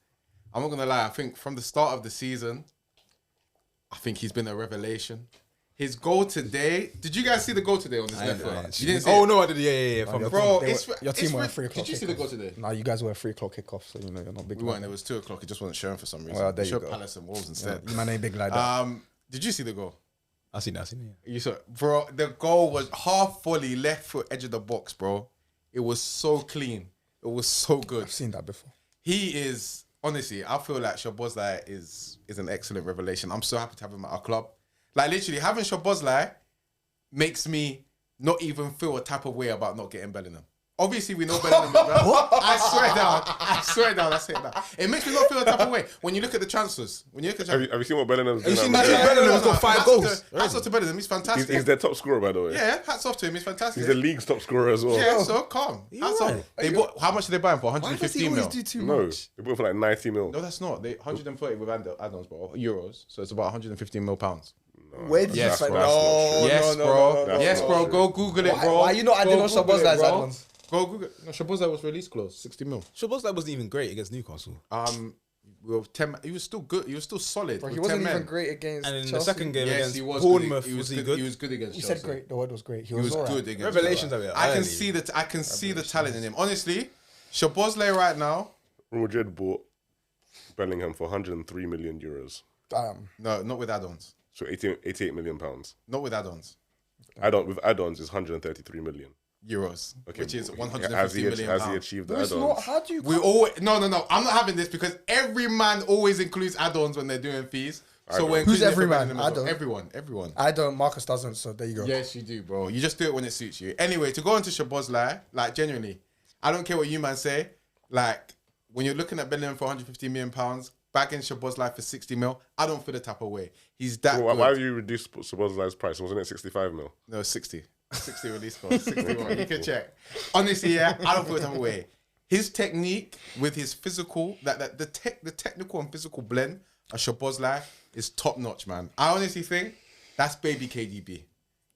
I'm not gonna lie. I think from the start of the season, I think he's been a revelation. His goal today. Did you guys see the goal today on his left foot? You didn't see Oh it? no, I did. Yeah. From the Bro, Your team were it's, at 3 o'clock. Did you see the goal today? No, you guys were a 3 o'clock kickoff, so you know you're not big. We like weren't. It was 2 o'clock. It just wasn't showing for some reason. Well, there It you showed go. Palace and Wolves that. instead. You man ain't big like that. Did you see the goal? I seen that. You saw, bro. The goal was half volley, left foot, edge of the box, bro. It was so clean. It was so good. I've seen that before. He is honestly. I feel like Szoboszlai is an excellent revelation. I'm so happy to have him at our club. Like literally, having Szoboszlai makes me not even feel a type of way about not getting Bellingham. Obviously, we know Bellingham. I swear down. I say it down. It makes me not feel a type of way when you look at the transfers. When you look at Have you seen what Bellingham's Have you doing? seen that? Bellingham's got 5 goals. Hats off to Bellingham. He's fantastic. He's their top scorer, by the way. Yeah, hats off to him. He's fantastic. He's the league's top scorer as well. Yeah, so calm. Hats off. They bought. How much did they buy him for? Why does he 115 always mil. do too No, much? they bought it for like 90 mil. No, that's not. They 130 with add-ons, bro. Euros. So it's about 115 mil pounds. Where did Yes, you find? bro. No, Yes, no, bro. no, no, Yes, no. bro. Go Google it, bro. Why are you not adding Go on Google it, Szoboszlai's bro. add-ons? Go Google it. No, Szoboszlai was release clause, 60 mil. Szoboszlai wasn't even great against Newcastle. He was still good. He was still solid. Bro, he with wasn't 10 even men. great against And in the Chelsea. second game Yes, against he was Bournemouth, good. was he good? He was good against You Chelsea. said great. The word was great. He was alright. good against Revelations Chelsea. of it. I can early. see the talent in him. Honestly, Szoboszlai right now. Real Madrid bought Bellingham for 103 million euros. No, not with add-ons. So 88 million pounds. Not with add-ons. With add-ons is 133 million. Euros, which is Has 150 he, million has he pounds. achieved the No, it's add-ons? not. How do you? We always no. I'm not having this because every man always includes add-ons when they're doing fees. So we're Who's including it every for man? Bellingham as well. I don't. Everyone. I don't. Marcus doesn't. So there you go. Yes, you do, bro. You just do it when it suits you. Anyway, to go into Szoboszlai, like genuinely, I don't care what you man say. Like when you're looking at Bellingham for 150 million pounds, bagging Szoboszlai for 60 mil, I don't feel the type of way. He's that Why good. have you reduced Szoboszlai's price? Wasn't it 65 mil? No, 60. 60 release cost. 61. You can check. Honestly, yeah, I don't feel the type of way. His technique with his physical, the technical and physical blend of Szoboszlai is top notch, man. I honestly think that's baby KDB.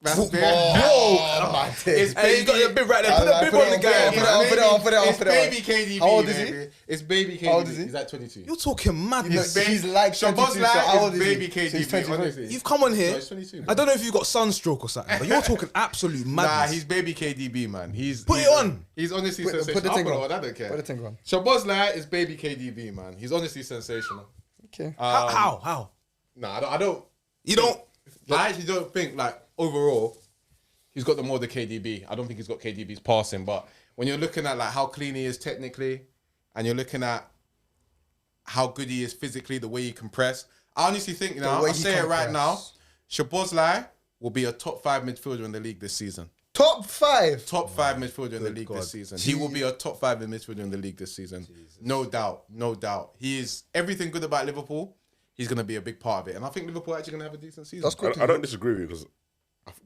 That's Whoa, my It's Hey, you got your bib right there. Put a bib on the guy. Put it on. It's baby KDB. How old is baby. he? It's baby KDB. How old is he? He's like 22. You're talking madness. He's like 22, so how Szoboszlai old is is he? baby So he's KDB. 23. Honestly. You've come on here. No, he's 22, I don't know if you got sunstroke or something, but you're talking absolute Nah, madness. he's baby KDB, man. Put it on. He's honestly Put sensational. the I'll thing put it on. I don't care. Put the thing on. Szoboszlai is baby KDB, man. He's honestly sensational. Okay. How? Nah, I don't. You don't. I actually don't think like overall, he's got the more the KDB. I don't think he's got KDB's passing, but when you're looking at like how clean he is technically, and you're looking at how good he is physically, the way he can press, I honestly think now way I'll he say it can right press. now. Szoboszlai will be a top 5 midfielder in the league this season. Top 5. Top 5 midfielder in the league God. this season. He will be a top 5 midfielder in the league this season. No doubt. He is everything good about Liverpool. He's going to be a big part of it. And I think Liverpool are actually going to have a decent season. That's good. I don't disagree with you because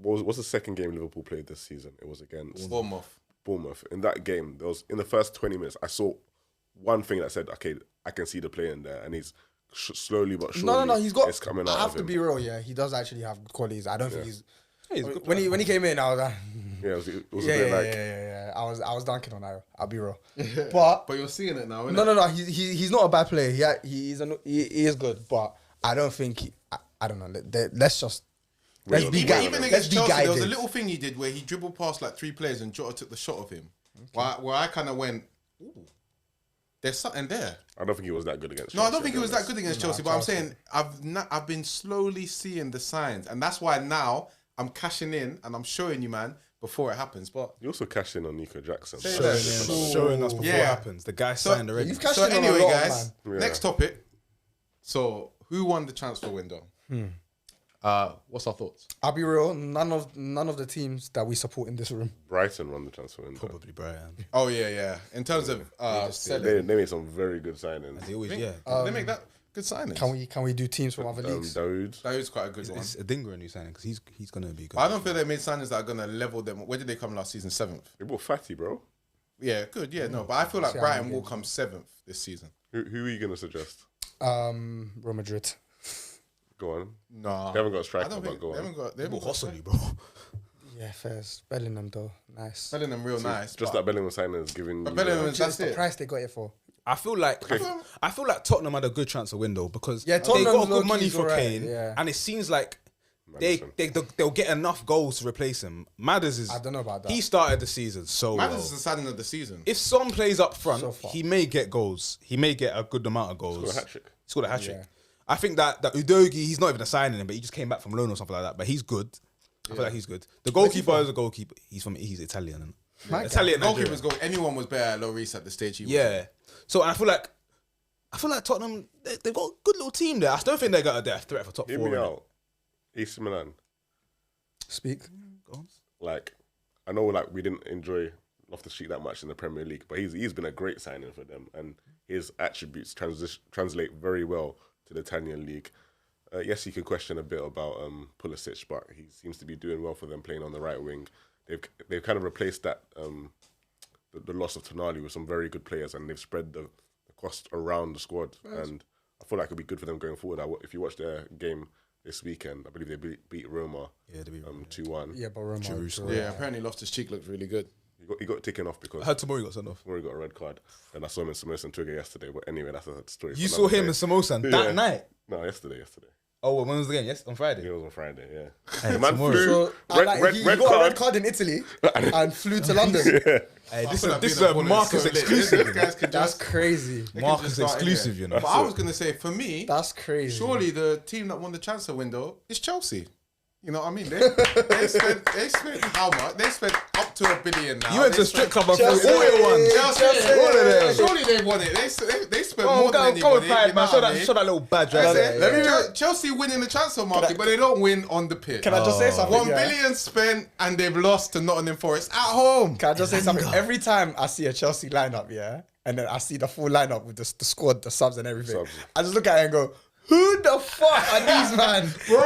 what's the second game Liverpool played this season? It was against Bournemouth. In that game, there was in the first 20 minutes, I saw one thing that said, "Okay, I can see the play in there," and he's slowly but surely. No. He's got. It's coming out. I have of to him. be real. Yeah, he does actually have good qualities. I don't think he's. He's a good When he came in, I was like, Yeah, it was yeah. a bit like. I was dunking on that. I'll be real. But But you're seeing it now, innit? no. He's not a bad player. He is good. But I don't think. I don't know. Let's just. Let's be Even guided. Even Let's against be Chelsea, there was a guided. little thing he did where he dribbled past like 3 players and Jota took the shot of him. Where I kind of went, ooh, there's something there. I don't think he was that good against. No, I Chelsea, don't think he was that honest. good against Chelsea, but I'm saying I've been slowly seeing the signs, and that's why now I'm cashing in and I'm showing you, man, before it happens. But You also cashed in on Nico Jackson. Showing us before it Yeah. happens. The guy signed already. You've cashed so in on a anyway, lot, guys, man. next topic. So who won the transfer window? What's our thoughts? I'll be real. None of the teams that we support in this room. Brighton won the transfer window. Probably Brian. Oh yeah. In terms of They made some very good signings. They always, they make that good signings. Can we do teams from other leagues? Daoud. That is quite a good one. It's a Dinger a new signing because he's gonna be good. I don't feel they made signings that are gonna level them. Where did they come last season? 7th. They bought Fatty, bro. Yeah, good. Yeah, no, but I feel like See how Brighton many will come 7th this season. Who are you gonna suggest? Real Madrid. Go on. No, They haven't got a I striker, don't but think go they on. haven't got. They They haven't bought got Hosselu, bro. Yeah, fairs. Bellingham though, nice. Bellingham real nice. Just but that Bellingham signing is giving. But you Bellingham the- is- Just that's the it. price they got it for. I feel like Tottenham had a good transfer window because Yeah, they Tottenham's got good low-key money is for alright, Kane, yeah. and it seems like Madison. they'll get enough goals to replace him. Madders is. I don't know about that. He started the season so Madders well. is the signing of the season. If Son plays up front, So far. he may get goals. He may get a good amount of goals. Scored a hat-trick. He scored a hat trick. Yeah. I think that Udogie, he's not even a signing, but he just came back from loan or something like that. But he's good. I feel like he's good. The goalkeeper is a goalkeeper. He's Italian. Isn't he? My Italian. Nigerian. Goalkeepers go. Anyone was better at Lloris at the stage he was. Yeah. So I feel like Tottenham they've got a good little team there. I don't think they got a threat for top Hear 4. me innit? out. AC Milan. Speak. Go on. Like, I know like we didn't enjoy Loftus-Cheek that much in the Premier League, but he's been a great signing for them, and his attributes translate very well to the Italian league. Yes, you can question a bit about Pulisic, but he seems to be doing well for them playing on the right wing. They've kind of replaced that the loss of Tonali with some very good players, and they've spread the cost around the squad. Nice. And I feel like it'll be good for them going forward. If you watch their game this weekend, I believe they beat Roma. Yeah, they beat Roma. 2-1. Yeah, but Roma. Yeah, apparently Loftus-Cheek looked really good. He got taken off because I heard Tomori got sent off. Tomori got a red card. And I saw him in Samosa and Twigger yesterday. But anyway, that's a story. You for saw another him day. in Samosa Yeah. that night. No, yesterday. Oh, when was the game? Yes, on It Friday. was on Friday, yeah. Hey, The man tomorrow. flew, So he got a red card in Italy and flew to London. Hey, I this feel like is being a opponent Marcus so lit. exclusive. These guys can That's just crazy. they can Marcus just start in exclusive, here. you know. But I was gonna say, for me, That's crazy. surely the team that won the transfer window is Chelsea. You know what I mean? They spent how much? They spent up to $1 billion now. You went They to a strip spent- club and Chelsea. all your ones. Chelsea. All of them. Surely they won it. They spent Oh, more than come anybody. with pride, you know man. what I mean? Show that little badge right That's there. it. Let me- Chelsea win in the transfer market, but they don't win on the pitch. Can I just say something? $1 billion spent and they've lost to Nottingham Forest at home. Can I just say something? Every time I see a Chelsea lineup, and then I see the full lineup with the squad, the subs and everything, I just look at it and go, who the fuck are these man? Bro,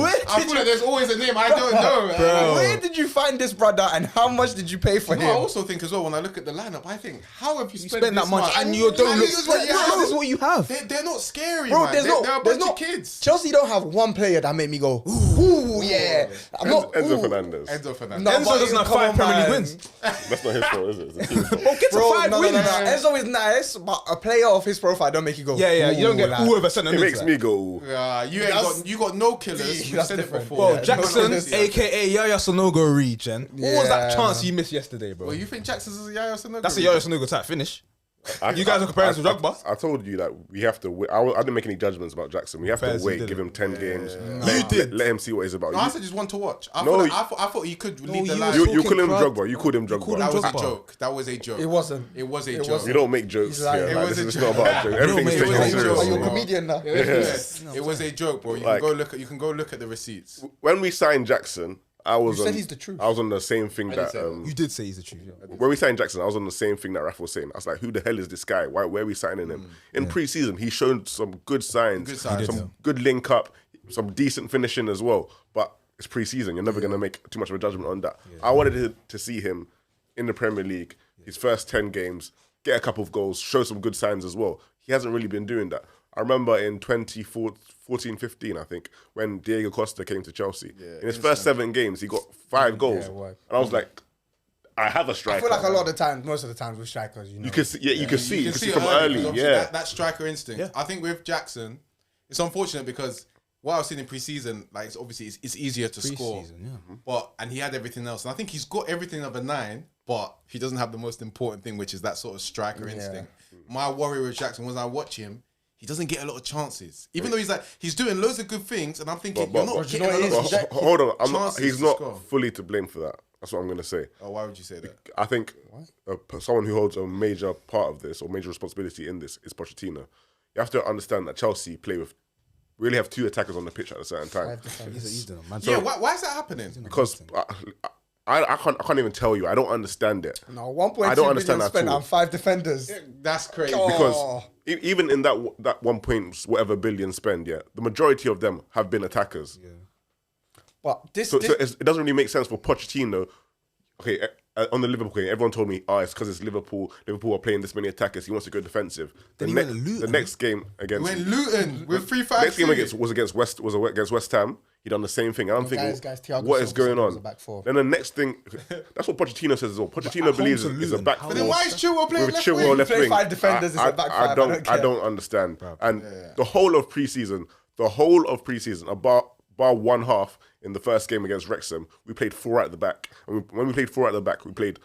Where I did feel like there's always a name I don't know. Bro. Where did you find this brother and how much did you pay for I him? also think as well, when I look at the lineup, I think, how have you spent Spend that this much and you don't And look. this is what you Bro, have. this is what you have. They're not scary, Bro, man. there's They're a no, bunch of kids. Chelsea don't have one player that made me go, ooh, yeah. I'm not, Enzo ooh. Fernandez. Enzo Fernandez. No, Enzo but doesn't have come 5 on, Premier League man. wins. That's not his fault, is it? It's the team's fault. Bro, get to Bro, 5 no, wins. Enzo is nice, but a player of his profile don't make you go. Yeah, you don't ooh, get like- all of a sudden. It makes me go. You got no killers. We've That's said it different. before. Bro, Yeah, Jackson, no, no, aka Yaya Sonogo reach, and what was that Yeah, chance he missed yesterday, bro? Well, you think Jackson's a Yaya Sanogo? That's a Yaya Sonogo type finish. You guys are comparing to Drogba? I told you that we have to wait. I didn't make any judgments about Jackson. We have Fairs, to you wait, didn't. give him 10 games. You did. Let him see what he's about. No, I said just one to watch. I No, thought he could lead the you- line. You talking call him crap. Drogba. You called him Drogba. That was a Drogba. joke. That was a joke. It wasn't. It was a It joke. wasn't. You don't make jokes He's lying. here. It Like, was this a is not joke. about jokes. Everything is make taken jokes. It was a seriously. Are you a joke. comedian now? It was a joke, bro. You Like- can go look at the receipts. When we signed Jackson, I was You said on, he's the truth. I was on the same thing didn't that say that. You did say he's the truth. Yeah. when we signed Jackson, I was on the same thing that Raph was saying. I was like, who the hell is this guy? Why are we signing him? In pre-season, he showed some good signs, Good signs. He did, some good link up, some decent finishing as well. But it's pre-season. You're never going to make too much of a judgment on that. I wanted to see him in the Premier League, his first 10 games, get a couple of goals, show some good signs as well. He hasn't really been doing that. I remember in 2014-15, I think, when Diego Costa came to Chelsea. In his first 7 games, he got 5 goals. word. And I was like, I have a I striker. feel like a lot of the times, most of the times with strikers, you know. You can see, you can see, You can see from it early, because obviously yeah. that striker instinct. I think with Jackson, it's unfortunate because what I was seeing in pre-season, like it's easier to score. Pre-season, But and he had everything else, and I think he's got everything of a 9, but he doesn't have the most important thing, which is that sort of striker instinct. My worry with Jackson was I watch him. He doesn't get a lot of chances, even though he's doing loads of good things, and I'm thinking But- you're not but getting you know a what lot it of is? Hold on, chances he's to not score. fully to blame for that. That's what I'm going to say. Oh, why would you say that? I think someone who holds a major part of this or major responsibility in this is Pochettino. You have to understand that Chelsea really have 2 attackers on the pitch at a certain time. He's done a man. Yeah, why is that happening? Because I can't even tell you. I don't understand it. No, 1.2 I don't understand million that spent at all. on 5 defenders. That's crazy. Because even in that 1 point whatever billion spend, the majority of them have been attackers. But this, So it doesn't really make sense for Pochettino. Okay, on the Liverpool game, everyone told me, it's because it's Liverpool. Liverpool are playing this many attackers. He wants to go defensive. Then he went to Luton. The next game against When Luton with 3-5, next game was against West Ham. He done the same thing. And I'm thinking, guys, Thiago what is Silva going was on? a back four. Then the next thing, that's what Pochettino says as well. Pochettino home believes to it's a Luton. back But four. then why is Chilwell playing with left Chilwell wing? left Play wing. 5 defenders, it's a back five, I don't care. I don't understand. And the whole of preseason, bar one half in the first game against Wrexham, we played 4 at the back. And when we played 4 at the back, we played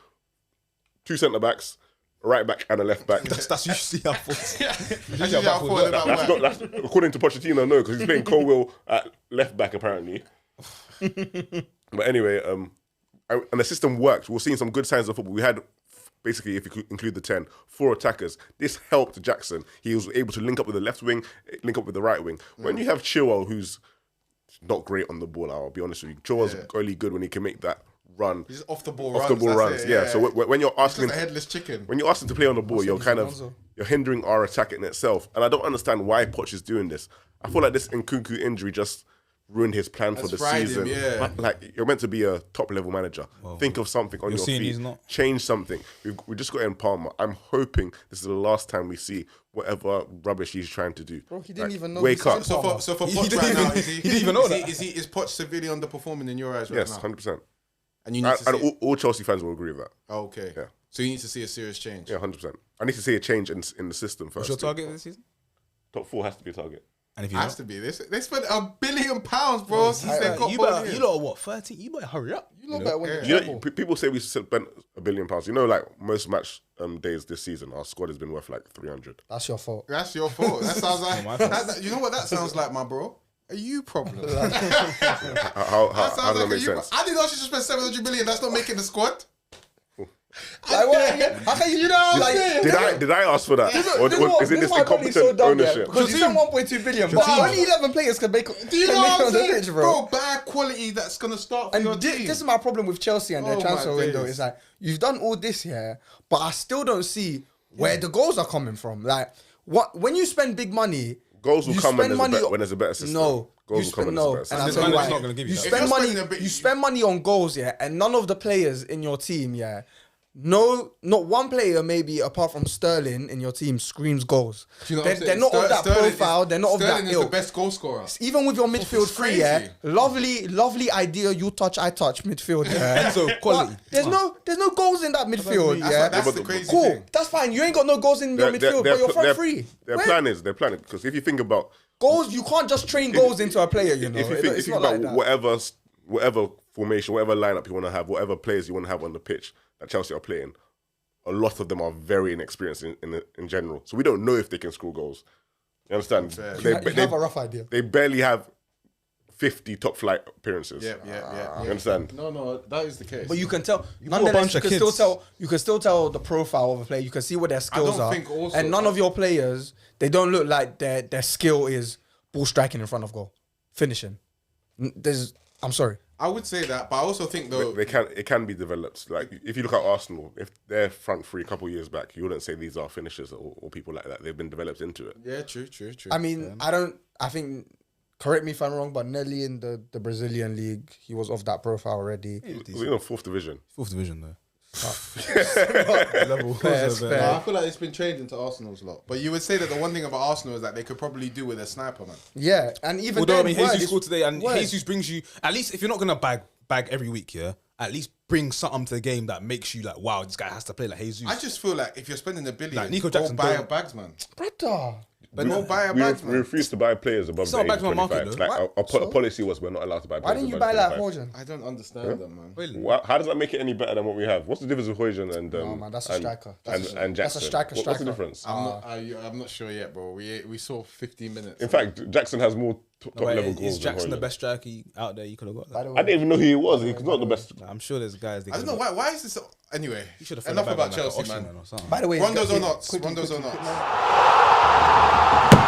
2 centre backs, a right back, and a left back. That's usually how forwards. That's usually how forward that That's works. not. That's according to Pochettino, no, because he's playing Colwill at left back apparently. But anyway, and the system worked. We were seeing some good signs of football. We had basically, if you could include the 10, 4 attackers. This helped Jackson. He was able to link up with the left wing, link up with the right wing. When you have Chilwell, who's not great on the ball, I'll be honest with you. Chilwell's only good when he can make that run. He's off the ball runs. Yeah. So when you're asking Just a headless chicken. when you're asking to play on the ball, you're hindering our attack in itself. And I don't understand why Poch is doing this. I feel like this Nkunku injury just ruined his plan for the fried him, season. yeah. Like you're meant to be a top level manager. Think of something on your seeing feet. he's not. Change something. We just got in Palmer. I'm hoping this is the last time we see whatever rubbish he's trying to do. Bro, he didn't even know Wake he up. signed So for He Poch didn't right even- now, he didn't even know that. Is Poch severely underperforming in your eyes right Yes, now? 100%. And you need to see. all Chelsea fans will agree with that. Oh, okay. Yeah. So you need to see a serious change. Yeah, 100%. I need to see a change in the system first. What's your target this season? Top 4 has to be a target. And if you Has to be this. They spent £1 billion, bro. Since they got you Bolivia. lot are what 30? You better hurry up. You lot better win the You treble. know, people say we spent £1 billion. You know, like most match days this season, our squad has been worth like 300. That's your fault. That's your fault. That sounds like my fault. you know what that sounds like, my bro. A you problem. How That does sounds that like a make you. sense? I didn't know she should spend 700 million. That's not making the squad. Like, what? How can you know? Like, Did I ask for that? Or is it this why Conte's so incompetent dumb, yeah? ownership? Because you spent 1.2 billion, but only 11 players can make. Do you know what I'm on the saying? pitch, Bro, bad quality that's gonna start for And your team. this is my problem with Chelsea and their Oh my transfer window. days. Is like you've done all this here, but I still don't see where the goals are coming from. Like, what when you spend big money, Goals will you come when spend there's a better system. No, Goals you will come spend when no, there's a and better I'll This tell you manager's why. not gonna give you that. spend If you're money. spending a bit- You spend money on goals, yeah, and none of the players in your team, yeah. No, not one player, maybe apart from Sterling in your team, screams goals. You know what I'm They're saying? not of that Sterling profile. They're not of Sterling that is the ilk. best goal scorer. Even with your midfield It's three, yeah, crazy. lovely idea. You touch, I touch midfield. Yeah. So quality. But there's no goals in that midfield. That's Yeah, what- that's but the crazy cool. thing. That's fine. You ain't got no goals in your midfield, but your front three. Their Where- plan is because if you think about Goals, you can't just train goals into a player. You know, if you think it's if you not think like about that. whatever formation, whatever lineup you want to have, whatever players you want to have on the pitch that Chelsea are playing, a lot of them are very inexperienced in general. So we don't know if they can score goals. You understand? You have a rough idea. They barely have 50 top flight appearances. Yeah. You understand? No, that is the case. But you can tell. a Nonetheless, bunch you of can still kids. tell. You can still tell the profile of a player. You can see what their skills don't are. think also- And none of your players, they don't look like their skill is ball striking in front of goal, finishing. I'm sorry. I would say that, but I also think though It can be developed. Like if you look at Arsenal, if their front three a couple of years back, you wouldn't say these are finishers or people like that. They've been developed into it. yeah, true. I mean, I think. Correct me if I'm wrong, but Nelly in the Brazilian league, he was of that profile already. We're in 4th division. 4th division though. Fair, fair. No, I feel like it's been changed into Arsenal's lot. But you would say that the one thing about Arsenal is that they could probably do with a sniper, man. Yeah, and even Although then, I mean, word Jesus is- scored today, and word. Jesus brings you at least if you're not gonna bag every week, yeah. At least bring something to the game that makes you like, wow, this guy has to play like Jesus. I just feel like if you're spending $1 billion, Like Nico go Jackson buy a don't- bags, man. Brother. But go buy a We bags, man. refuse to buy players above It's the not age of back to my 25. market, Like though. our policy was we're not allowed to buy Why players didn't you above buy like 25. Hojan? I don't understand them, man. How does that make it any better than what we have? What's the difference with Hoysen and No, man, that's a striker. and Jackson? That's a striker. What's the difference? I'm not sure yet, bro. We saw 15 minutes. In fact, Jackson has more top Wait, level goals. is Jackson than the Højlund. best striker out there you could have got? By the Like, way, I didn't even know who he was. He's not the best. I'm sure there's guys. I don't know why is this. Anyway, You should have enough about Chelsea, man. Or something. by the way, Rondos or quick- not? quickly, Rondos or quickly, not?